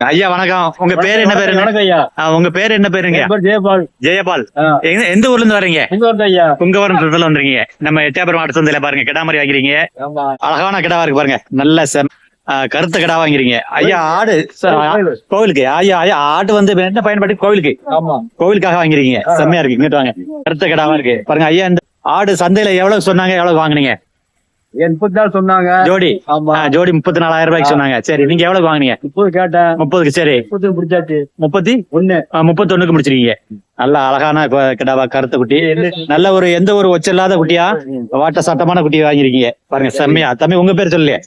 ஐயா வணக்கம். உங்க பேர் என்ன பேரு? வணக்கம் ஐயா. உங்க பேர் என்ன பேருங்க? ஜெயபால். ஜெயபால். எந்த ஊர்ல இருந்து வரீங்க? ஐயா புங்கவரம் வந்துருக்கீங்க. நம்ம எட்டயபுரம் மாட்டு சந்தையில பாருங்க கிடா மாதிரி வாங்கிறீங்க. அழகான கிடாவா இருக்கு பாருங்க. நல்ல கருத்த கிடா வாங்கிறீங்க ஐயா. ஆடு கோவிலுக்கு ஐயா. ஐயா ஆடு வந்து என்ன பயன்படுத்தி கோவிலுக்கு கோவிலுக்காக வாங்கிறீங்க. செம்மையா இருக்கு. இங்கிட்டு வாங்க. கருத்த கிடாவா இருக்கு பாருங்க ஐயா. இந்த ஆடு சந்தையில எவ்வளவு சொன்னாங்க, எவ்வளவு வாங்குனீங்க? 30 சொன்னாங்க ஜோடி. ஜோடி 34,000 ரூபாய்க்கு சொன்னாங்க. சரி, நீங்க எவ்வளவு வாங்குனீங்க? 30 கேட்டேன். 30க்கு. சரி, 30 பிடிச்சாச்சு. 31க்கு முடிச்சிருக்கீங்க. நல்ல அழகான கிடாவா, கருத்த குட்டி. நல்ல ஒரு எந்த ஒரு ஒச்ச இல்லாத குட்டியா, வாட்ட சட்டமான குட்டி வாங்கிருக்கீங்க பாருங்க. செம்மையா. தம்பி உங்க பேர் சொல்லு.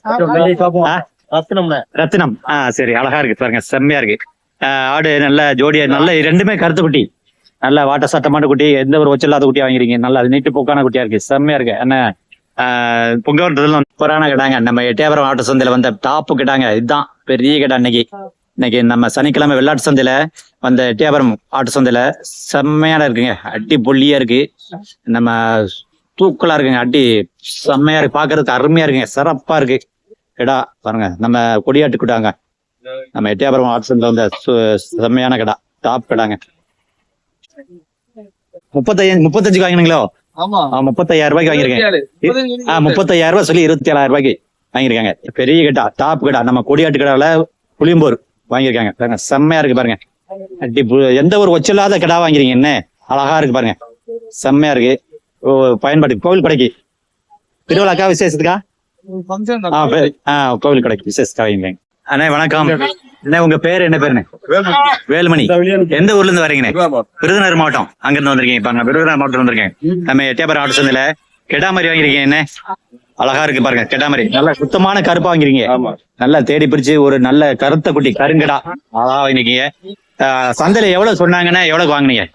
ரத்தினம். சரி, அழகா இருக்கு பாருங்க. செம்மையா இருக்கு. ஆடு நல்ல ஜோடியா, நல்ல ரெண்டுமே கருத்த குட்டி, நல்ல வாட்ட சட்டமான குட்டி, எந்த ஒரு ஒச்ச இல்லாத குட்டியா வாங்கிறீங்க. நல்லா நீட்டு போக்கான குட்டியா இருக்கு. செம்மையா இருக்கு. என்ன பொங்கவரத்துல சூப்பரான கிடாங்க. நம்ம எட்டயபுரம் ஆட்டு சந்தையில வந்த டாப்பு கிடாங்க. இதுதான் பெரிய கிடா. இன்னைக்கு நம்ம சனிக்கிழமை வெள்ளாட்டு சந்தையில வந்த எட்டயபுரம் ஆட்டு சந்தையில செம்மையான இருக்குங்க. அடி பொல்லியா இருக்கு. நம்ம தூக்கலா இருக்குங்க. அடி செம்மையா இருக்கு. பாக்குறதுக்கு அருமையா இருக்குங்க. சிறப்பா இருக்கு கிடா பாருங்க. நம்ம கொடியாட்டு கிடாங்க. நம்ம எட்டயபுரம் ஆட்டு சந்தையில வந்த செம்மையான கிடா, டாப் கிடாங்க. 35 வாங்கினீங்களோ? 35,000 ரூபாய்க்கு வாங்கிருக்கேன். 35,000 ரூபாய் சொல்லி 27,000 ரூபாய்க்கு வாங்கிருக்காங்க. பெரிய கிடா, டாப் கிடா. நம்ம கொடியாட்டு கிடாவில புளியம்போர் வாங்கியிருக்காங்க பாருங்க. செம்மையா இருக்கு பாருங்க. எந்த ஒரு ஒச்சலாத கிடா வாங்கிறீங்க. என்ன அழகா இருக்கு பாருங்க. செம்மையா இருக்கு. பயன்பாடு கோவில் கடைக்கு, திருவிழாக்கா, விசேஷத்துக்கா? கோவில் கடைக்கு விசேஷத்துக்கா வாங்கிருக்காங்க. அண்ணே வணக்கம். என்ன உங்க பேரு என்ன பேருண்ணே? வேலுமணி. எந்த ஊர்ல இருந்து வரீங்கண்ணே? விருதுநகர் மாவட்டம். அங்க இருந்து வந்திருக்கீங்க பாருங்க. விருதுநகர் மாவட்டம் வந்திருக்கேன். நம்ம எட்டயபுரம் ஆட்டு சந்தையில கிடா மாதிரி வாங்கிருக்கீங்க. என்ன அழகா இருக்கு பாருங்க. கிடா மாதிரி நல்ல சுத்தமான கருப்பா வாங்கிருக்கீங்க. நல்லா தேடி பிரிச்சு ஒரு நல்ல கருத்த குட்டி கருங்கடா அழகா வாங்கிருக்கீங்க. சந்தையில எவ்வளவு சொன்னாங்கன்னா எவ்வளவு வாங்கினீங்க?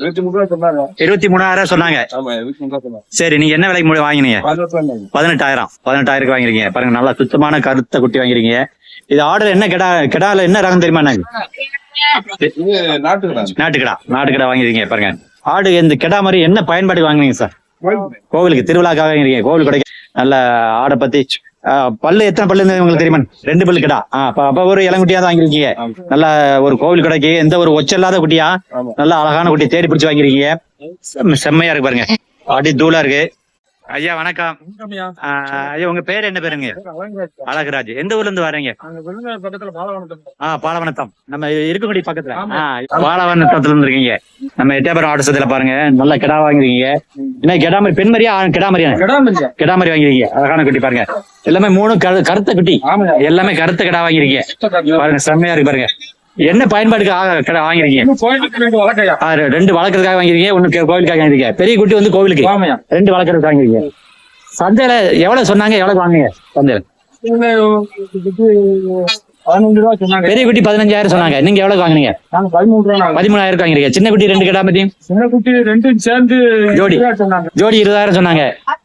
23,000 சொன்னாங்க. சரி, நீங்க என்ன விலைக்கு வாங்கினீங்க? 18,000 வாங்கிருக்கீங்க பாருங்க. நல்லா சுத்தமான கருத்த குட்டி வாங்கிருக்கீங்க. இது ஆர்டர் என்ன கிடா? கிடால என்ன ரகம் தெரியுமா? நாட்டுக்கடா வாங்கிருக்கீங்க பாருங்க. ஆடு இந்த கிடா மாதிரி என்ன பயன்பாடு வாங்கினீங்க சார்? கோவிலுக்கு, திருவிழாக்காக வாங்கிருக்கீங்க. கோவில் கடைக்கு. நல்ல ஆடை பத்தி பல்லு எத்தனை பல்லு உங்களுக்கு தெரியுமா? 2 பல்லு கிடா. அப்ப ஒரு இளங்குட்டியா தான் வாங்கிருக்கீங்க. நல்ல ஒரு கோவில் கடைக்கு எந்த ஒரு ஒச்ச இல்லாத குட்டியா, நல்ல அழகான குட்டி தேடி பிடிச்சு வாங்கிருக்கீங்க. செம்மையா இருக்கு பாருங்க. அடி தூளா இருக்கு. ஐயா வணக்கம். ஐயா உங்க பேர் என்ன பேருங்க? அழகுராஜ். எந்த ஊர்ல இருந்து வரீங்க? பாலவனத்தம். நம்ம இருக்கக்கூடிய பக்கத்துல பாலவனத்தத்துல இருந்து இருக்கீங்க. நம்ம எட்டயபுரம் ஆட்டு சந்தையில பாருங்க. நல்ல கிடா வாங்கிருக்கீங்க. என்ன கிடா மாதிரி, பெண் மாதிரியா? கிடா மாதிரி வாங்கிருக்கீங்க. அழகான குட்டி பாருங்க. எல்லாமே 3 கருத்த குட்டி. எல்லாமே கருத்த கிடா வாங்கிருக்கீங்க பாருங்க. செம்மையா இருக்கு பாருங்க. என்ன பயன்பாடுக்கு வாங்கிருக்கீங்க? 2 வளர்க்கறதுக்காக வாங்கிருக்கீங்க. 1 கோவிலுக்காக வாங்கிருக்கீங்க. பெரிய குட்டி வந்து கோவிலுக்கு, 2 வளர்க்கறதுக்கு வாங்கிருக்கீங்க. சந்தையில எவ்வளவு சொன்னாங்க, எவ்வளவு வாங்குங்க? சந்தையில பெரிய குட்டி 15,000 சொன்னாங்க. நீங்க எவ்வளவு வாங்குனீங்க? 13,000 வாங்கிருக்கீங்க. சின்ன குட்டி 2 கிடா பத்தியும் சேர்ந்து ஜோடி 20,000 சொன்னாங்க.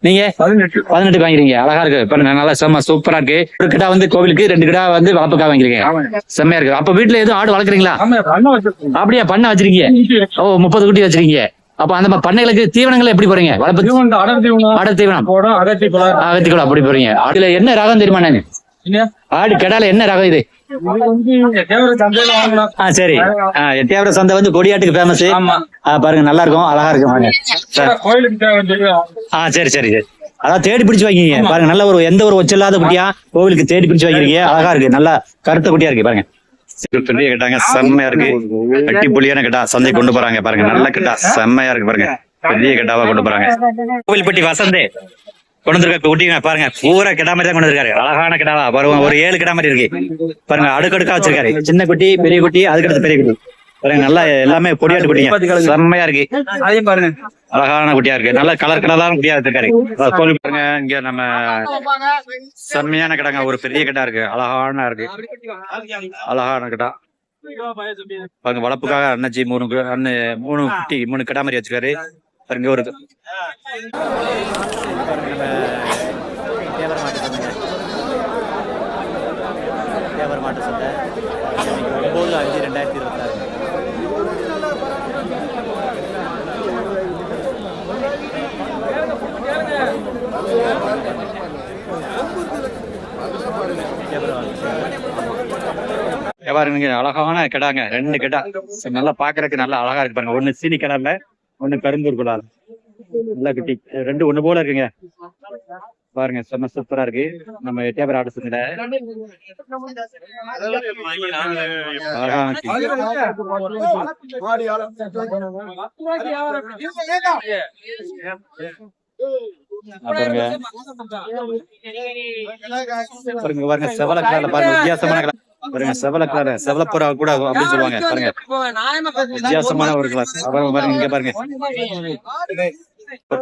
நீங்க 18 வாங்கிருக்கீங்க. அழகா இருக்கு. நல்லா செம்ம சூப்பரா இருக்கு. ஒரு கிடா வந்து கோவிலுக்கு, 2 கிடா வந்து வளர்ப்புக்காக வாங்கிருக்கீங்க. செம்மையா இருக்கு. அப்ப வீட்டுல எதுவும் ஆடு வளர்க்குறீங்களா? அப்படியா? பண்ண வச்சிருக்கீங்க? 30 குட்டி வச்சிருக்கீங்க. அப்ப அந்த பண்ணைகளுக்கு தீவனங்கள் எப்படி போறீங்க? அடர் தீவனம், அகத்திக்குளம் அப்படி போறீங்க. அதுல என்ன ரகம் தெரியுமா? நான் ஆடு கிடால என்ன ரகம் இது? சரி, எட்டயபுரம் சந்தை வந்து கொடியாட்டுக்கு ஃபேமஸ். பாருங்க, நல்லா இருக்கும், அழகா இருக்கும். சரி சரி சரி. அதான் தேடி பிடிச்சு வாங்கிங்க பாருங்க. நல்ல ஒரு எந்த ஒரு ஒச்ச இல்லாத குட்டியா கோவிலுக்கு தேடி பிடிச்சு வாங்கிருக்கீங்க. அழகா இருக்கு. நல்லா கருத்த குட்டியா இருக்கு பாருங்க. பெரிய கேட்டாங்க. செம்மையா இருக்கு. கட்டி புள்ளியான கேட்டா சந்தை கொண்டு போறாங்க பாருங்க. நல்ல கேட்டா செம்மையா இருக்கு பாருங்க. பெரிய கேட்டாவா கொண்டு போறாங்க. கோவில்பட்டி வசந்தே கொண்டு வந்திருக்க குட்டி பாருங்க. பூரா கிடா மாதிரி தான் கொண்டு வந்திருக்காரு. அழகான கிடாவா பாருங்க. ஒரு 7 கிடா மாதிரி இருக்கு பாருங்க. அடுக்கடுக்கா வச்சிருக்காரு. சின்ன குட்டி, பெரிய குட்டி, அதுக்கடுத்து பெரிய குட்டி பாருங்க. நல்லா எல்லாமே பொடியாட்டு குட்டிங்க. செம்மையா இருக்கு. அதையும் பாருங்க. அழகான குட்டியா இருக்கு. நல்ல கலர் கலரான குட்டியா வச்சிருக்காரு. கோவில் பாருங்க. இங்க நம்ம செம்மையான கிடாங்க. ஒரு பெரிய கிடா இருக்கு. அழகான இருக்கு. அழகான கிடா பாருங்க. வளர்ப்புக்காக அண்ணாச்சி 3 குட்டி 3 கிடா மாதிரி வச்சிருக்காரு பாருங்க. ஒரு மாட்டு சந்தை 9/5/2026. பாருங்க அழகான கிடாங்க, 2 கிடா நல்லா பாக்குறதுக்கு நல்லா அழகா இருக்கு பாருங்க. ஒண்ணு சீனி கிடால, ஒண்ணு கரும்பூர் குடால. நல்லா குட்டி 2 ஒண்ணு போல இருக்குங்க. பாருங்க செம்ம சூப்பரா இருக்கு. நம்ம எட்டயபுரம் ஆடு சந்தையில பாருங்க பாருங்க செவல கலர்ல பாருங்க வித்தியாசமான கலர் பாருங்க. செவல கலர் செவலப்புறா கூட அப்படின்னு சொல்லுவாங்க பாருங்க. வித்தியாசமான ஒரு கலர். அப்புறம் பாருங்க இங்க பாருங்க,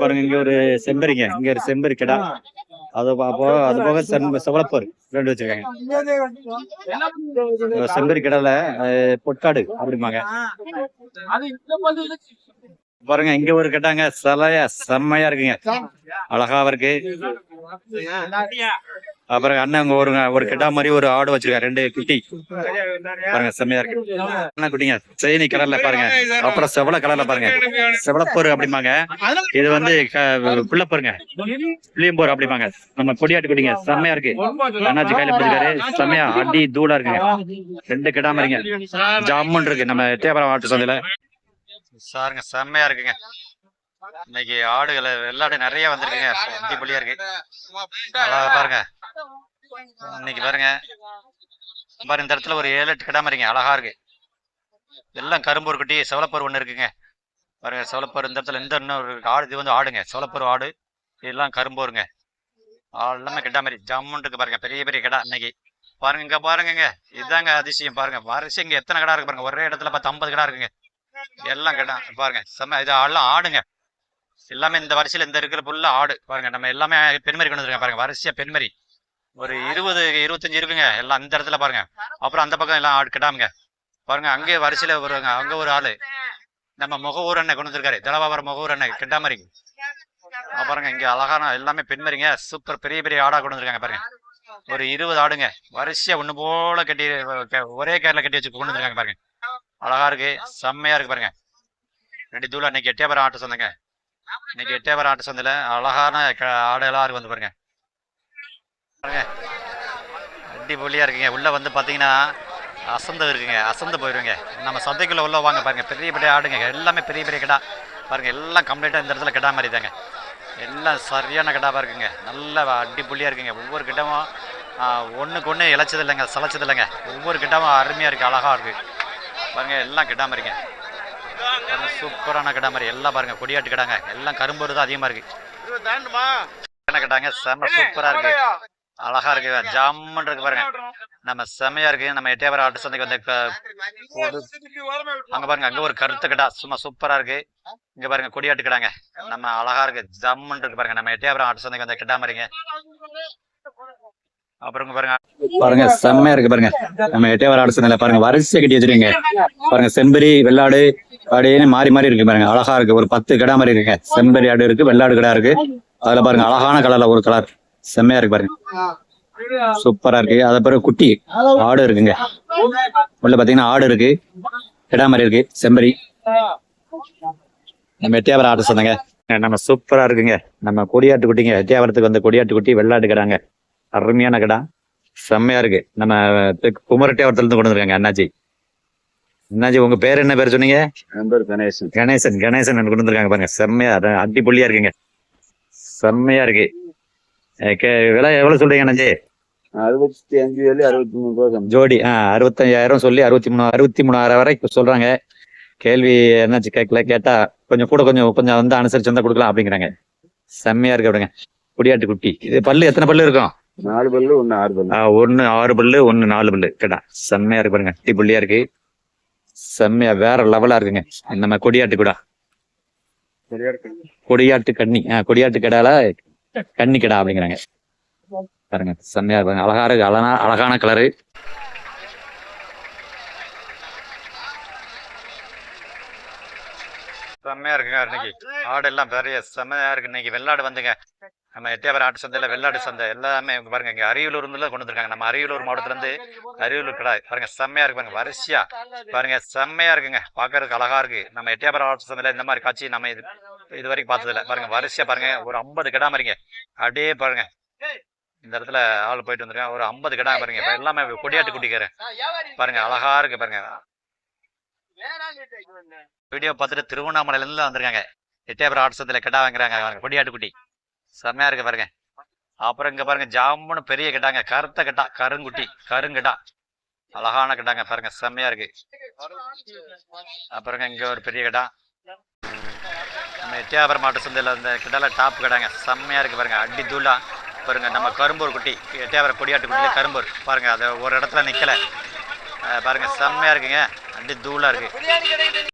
பாருங்க இங்க ஒரு செம்பரிங்க, இங்க ஒரு செம்பரி கிடா. அது போக செவலப்பூர் 2 வச்சிருக்காங்க. செம்பரி கிடால பொட்டாடு அப்படிம்பாங்க. பாருங்க இங்க ஒரு கிட்டாங்க சிலையா செம்மையா இருக்குங்க, அழகாவா இருக்கு. அப்புறம் அண்ணன் ஒரு கிட்டா மாதிரி ஒரு ஆடு வச்சிருக்காரு, 2 குட்டி பாருங்க செம்மையா இருக்கு. என்ன குட்டிங்க செயினி கலர்ல பாருங்க. அப்புறம் செவல கலர்ல பாருங்க, செவலப்போர் அப்படிம்பாங்க. இது வந்து பிள்ளைப்போருங்க, புளியம்போர் அப்படிம்பாங்க. நம்ம கொடியாட்டு குட்டிங்க செம்மையா இருக்கு. அண்ணாச்சி கையில பிடிச்சிருக்காரு, செம்மையா அடி தூளா இருக்குங்க. 2 கிடா மாதிரிங்க, ஜாமுன் இருக்கு நம்ம எட்டயபுரம் ஆட்டு சந்தையில. சாருங்க செம்மையா இருக்குங்க. இன்னைக்கு ஆடுகள் வெள்ளாடு நிறைய வந்திருக்குங்க, அடி புள்ளியா இருக்கு. பாருங்க இன்னைக்கு பாருங்க பாருங்க இந்த இடத்துல ஒரு 7-8 கிடா மாதிரிங்க, அழகா இருக்கு. எல்லாம் கரும்பூர் குட்டி, செவலப்பூர் ஒண்ணு இருக்குங்க பாருங்க. செவலப்பூர் இந்த இடத்துல இந்த இன்னொரு ஆடு, இது வந்து ஆடுங்க, செவலப்பூர் ஆடு. இதெல்லாம் கரும்பூருங்க, எல்லாமே கிடா மாதிரி ஜம்முன் இருக்கு பாருங்க. பெரிய பெரிய கிடா இன்னைக்கு பாருங்க. இங்க பாருங்க, இதுதாங்க அதிசயம் பாருங்க. வரிசை இங்க எத்தனை கிடா இருக்கு பாருங்க. ஒரே இடத்துல 50 கிடா இருக்குங்க, எல்லாம் கிடா பாருங்க. செம்ம இது எல்லாம் ஆடுங்க, எல்லாமே இந்த வரிசையில இந்த இருக்கிற புல்ல ஆடு பாருங்க. நம்ம எல்லாமே பெண்மரி கொண்டு வந்துருக்கோம் பாருங்க, வரிசையா பெண்மரி ஒரு 20-25 இருக்குங்க எல்லாம் இந்த இடத்துல பாருங்க. அப்புறம் அந்த பக்கம் எல்லாம் ஆடு கிடாமுங்க பாருங்க. அங்கே வரிசையில வருவாங்க, அங்க ஒரு ஆளு நம்ம முகவூர் அண்ணன் கொண்டு வந்திருக்காரு, தலவாபுரம் முகவூர் அண்ணன் கிடாமரி. பாருங்க இங்க அழகான எல்லாமே பெண்மரிங்க, சூப்பர் பெரிய பெரிய ஆடா கொண்டு வந்திருக்காங்க பாருங்க. ஒரு 20 ஆடுங்க வரிசையா ஒண்ணு போல கட்டி ஒரே கேர்ல கட்டி வச்சு கொண்டு வந்திருக்காங்க பாருங்க. அழகா இருக்கு, செம்மையா இருக்கு பாருங்க. 2 தூளா இன்னைக்கு எட்டயபுரம் ஆட்டு சந்தைங்க. இன்னைக்கு எட்டயபுரம் ஆட்டு சந்தையில அழகான ஆடுகளா இருக்கு வந்து பாருங்க. அடி பொலியா இருக்குங்க. உள்ள வந்து பாத்தீங்கன்னா அசந்து இருக்குங்க, அசந்து போயிருங்க. நம்ம சந்தைக்குள்ள உள்ள வாங்க பாருங்க, பெரிய பெரிய ஆடுங்க, எல்லாமே பெரிய பெரிய கிடா பாருங்க. எல்லாம் கம்ப்ளீட்டா இந்த இடத்துல கிடா மாதிரி தாங்க, எல்லாம் சரியான கிடாவா இருக்குங்க. நல்ல அடி புள்ளியா இருக்குங்க. ஒவ்வொரு கிட்டமும் ஒண்ணுக்கு ஒண்ணு இழைச்சது இல்லைங்க, சளைச்சது இல்லைங்க. ஒவ்வொரு கிட்டமும் அருமையா இருக்கு, அழகா இருக்கு பாருங்க. எல்லாம் கிடா மாதிரிங்க, சூப்பரான கிடா மாதிரி எல்லாம் பாருங்க. கொடியாட்டு கிடாங்க, எல்லாம் கரும்பூர் தான் அதிகமா இருக்கு. கிடாங்க செம்ம சூப்பரா இருக்கு, அழகா இருக்கு, ஜாமன் இருக்கு பாருங்க. நம்ம செம்மையா இருக்கு. நம்ம எட்டயபுரம் ஆட்டு சந்தைக்கு வந்து அங்க பாருங்க, அங்க ஒரு கருத்து கிடா சும்மா சூப்பரா இருக்கு. இங்க பாருங்க கொடியாட்டு கிடாங்க, நம்ம அழகா இருக்கு, ஜம்முன் இருக்கு பாருங்க. நம்ம எட்டயபுரம் ஆட்டு சந்தைக்கு வந்து கிடா மாதிரிங்க. அப்புறம் பாருங்க பாருங்க செம்மையா இருக்கு பாருங்க. நம்ம எட்டயபுரம் ஆடு சந்தையில பாருங்க வரிசை கட்டி வச்சிருக்கீங்க பாருங்க. செம்பரி வெள்ளாடு அப்படின்னு மாறி மாறி இருக்கு பாருங்க, அழகா இருக்கு. ஒரு 10 கிடா மாதிரி இருக்குங்க. செம்பரி ஆடு இருக்கு, வெள்ளாடு கிடா இருக்கு. அதுல பாருங்க அழகான கலர்ல ஒரு கலர் செம்மையா இருக்கு பாருங்க, சூப்பரா இருக்கு. அத பிறகு குட்டி ஆடு இருக்குங்க, உள்ள பாத்தீங்கன்னா ஆடு இருக்கு, கிடா மாதிரி இருக்கு, செம்பரி. நம்ம எட்டயபுரம் ஆட்டு சந்தைங்க, நம்ம சூப்பரா இருக்குங்க. நம்ம கொடியாட்டு குட்டிங்க, எட்டயபுரத்துக்கு வந்து கொடியாட்டு குட்டி வெள்ளாட்டு கிடாங்க, அருமையான கிடா செம்மையா இருக்கு. நம்ம குமரட்டயபுரத்துல இருந்து கொண்டு வந்திருக்காங்க அண்ணாச்சி. அண்ணாச்சி உங்க பேர் என்ன பேர் சொன்னீங்க? கணேசன். கணேசன். கணேசன் கொண்டு வந்திருக்காங்க பாருங்க, செம்மையா அடி புள்ளியா இருக்குங்க, செம்மையா இருக்கு. விலை எவ்வளவு சொல்றீங்க அண்ணாச்சி? 65 63 ரூபா ஜோடி. 65,000 சொல்லி 63,000 வரைக்கும் சொல்றாங்க. கேள்வி என்னாச்சு கேட்கல, கேட்டா கொஞ்சம் கூட கொஞ்சம் வந்து அனுசரிச்சு வந்தா கொடுக்கலாம் அப்படிங்கிறாங்க. செம்மையா இருக்கு அப்படிங்க. குடியாட்டு குட்டி. இது பல்லு எத்தனை பல்லு இருக்கும்? 4 பல்லு, 1 6 பல்லு. 1 6 பல்லு, 1 4 பல்லு கேட்டா. செம்மையா இருக்கு பாருங்க, குட்டி புள்ளியா இருக்கு, செம்மையா வேற லெவலா இருக்குங்க. நம்ம கொடியாட்டு கூட கொடியாட்டு கண்ணி, கொடியாட்டு கடால கண்ணி கிடா அப்படிங்கிறாங்க பாருங்க. செம்மையா இருப்பாங்க, அழகா இருக்கு, அழகான கலரு. செம்மையா இருக்குங்க. இன்னைக்கு ஆடு எல்லாம் பெரிய செம்மையா இருக்கு. இன்னைக்கு வெள்ளாடு வந்துங்க. நம்ம எட்டயபுரம் ஆட்டு சந்தையில வெள்ளாடு சந்தை எல்லாமே பாருங்க. இங்க அரியலூர் இருந்து கொண்டு வந்திருக்காங்க. நம்ம அரியலூர் மாவட்டத்துல இருந்து அரியலூர் கடை பாருங்க, செம்மையா இருக்கு பாருங்க, வரிசையா பாருங்க, செம்மையா இருக்குங்க, பாக்குறதுக்கு அழகா இருக்கு. நம்ம எட்டயபுரம் ஆட்டு சந்தையில இந்த மாதிரி காட்சி நம்ம இது வரைக்கும் பார்த்தது இல்லை பாருங்க. வரிசையா பாருங்க, ஒரு 50 கிடா மாதிரிங்க அப்படியே பாருங்க. இந்த இடத்துல ஆள் போயிட்டு வந்திருக்காங்க. ஒரு 50 கிடா பாருங்க. இப்ப எல்லாமே கொடியாட்டு குட்டிக்காரு பாருங்க, அழகா இருக்கு பாருங்க. வீடியோ பார்த்துட்டு திருவண்ணாமலையில இருந்து வந்திருக்காங்க. எட்டயபுரம் ஆட்சத்துல கிடா வாங்குறாங்க. கொடியாட்டு குட்டி செம்மையா இருக்கு பாருங்க. அப்புறம் இங்க பாருங்க ஜாமுன்னு பெரிய கிட்டாங்க, கருத்த கிட்டா, கருங்கிட்டா, அழகான கிட்டாங்க பாருங்க, செம்மையா இருக்கு. அப்புறங்க இங்க ஒரு பெரிய கிட்டா. நம்ம எட்டயபுரம் மாட்டு சந்தையில இந்த கிட்டால டாப் கிடாங்க, செம்மையா இருக்கு பாருங்க, அடி தூளா பாருங்க. நம்ம கரும்பூர் குட்டி, எட்டயபுரம் கொடியாட்டு குட்டியில கரும்பூர் பாருங்க, அது ஒரு இடத்துல நிக்கல பாருங்க, செம்மையா இருக்குங்க, அடி தூளா இருக்கு.